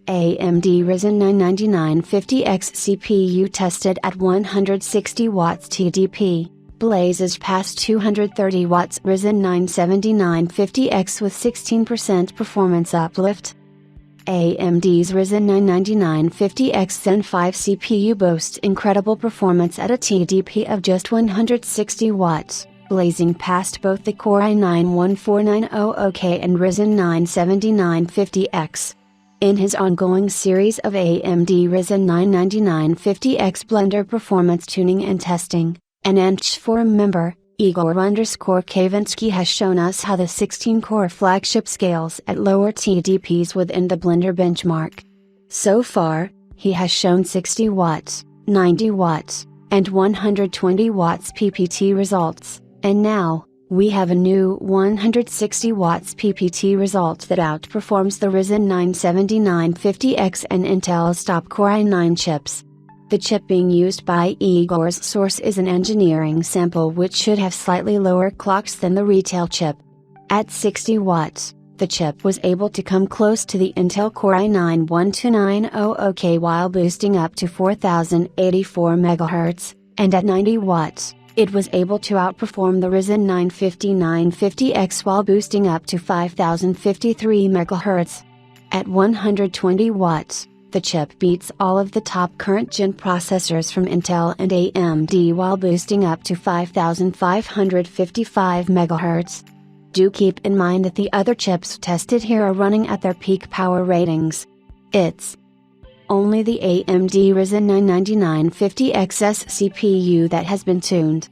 AMD Ryzen 9 9950X CPU tested at 160 watts TDP, blazes past 230 watts. Ryzen 9 7950X with 16% performance uplift. AMD's Ryzen 9 9950X Zen 5 CPU boasts incredible performance at a TDP of just 160 watts, blazing past both the Core i9-14900K and Ryzen 9 7950X. In his ongoing series of AMD Ryzen 9 9950X Blender performance tuning and testing, an AMD forum member, Igor_Kavinsky has shown us how the 16-core flagship scales at lower TDPs within the Blender benchmark. So far, he has shown 60 watts, 90 watts, and 120 watts PPT results, and now, we have a new 160 watts PPT result that outperforms the Ryzen 9 7950X and Intel's top Core i9 chips. The chip being used by Igor's source is an engineering sample which should have slightly lower clocks than the retail chip. At 60 watts, the chip was able to come close to the Intel Core i9-12900K while boosting up to 4084 MHz, and at 90 watts, it was able to outperform the Ryzen 9 5950X while boosting up to 5053 MHz. At 120 watts, the chip beats all of the top current gen processors from Intel and AMD while boosting up to 5555 MHz. Do keep in mind that the other chips tested here are running at their peak power ratings. It's only the AMD Ryzen 9 9950XS CPU that has been tuned.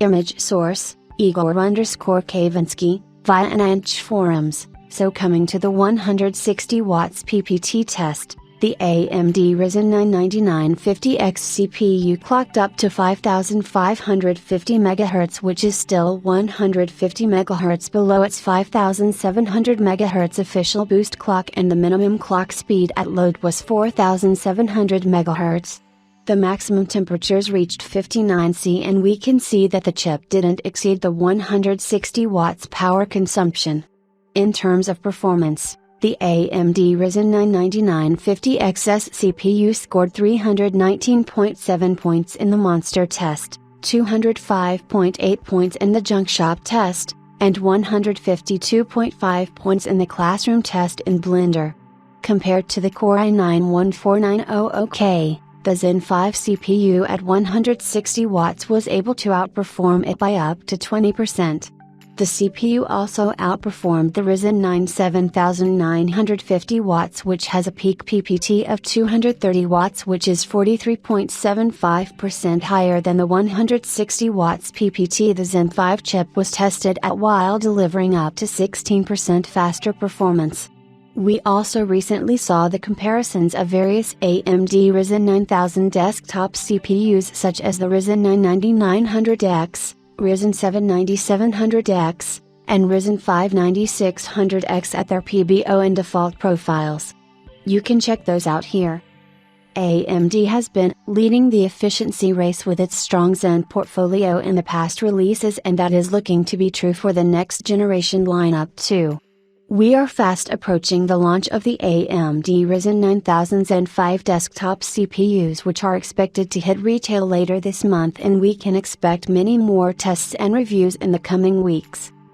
Image source, Igor_Kavinsky, via an AMD forums. So coming to the 160 watts PPT test, the AMD Ryzen 9 9950X CPU clocked up to 5550 MHz, which is still 150 MHz below its 5700 MHz official boost clock, and the minimum clock speed at load was 4700 MHz. The maximum temperatures reached 59 C, and we can see that the chip didn't exceed the 160 watts power consumption. In terms of performance, the AMD Ryzen 9 9950XS CPU scored 319.7 points in the monster test, 205.8 points in the junk shop test, and 152.5 points in the classroom test in Blender. Compared to the Core i9-14900K, the Zen 5 CPU at 160 watts was able to outperform it by up to 20%. The CPU also outperformed the Ryzen 9 7950 watts, which has a peak PPT of 230 watts, which is 43.75% higher than the 160 watts PPT the Zen 5 chip was tested at, while delivering up to 16% faster performance. We also recently saw the comparisons of various AMD Ryzen 9000 desktop CPUs such as the Ryzen 9 9900X, Ryzen 7 9700X, and Ryzen 5 9600X at their PBO and default profiles. You can check those out here. AMD has been leading the efficiency race with its strong Zen portfolio in the past releases, and that is looking to be true for the next generation lineup too. We are fast approaching the launch of the AMD Ryzen 9000 Zen 5 desktop CPUs, which are expected to hit retail later this month, and we can expect many more tests and reviews in the coming weeks.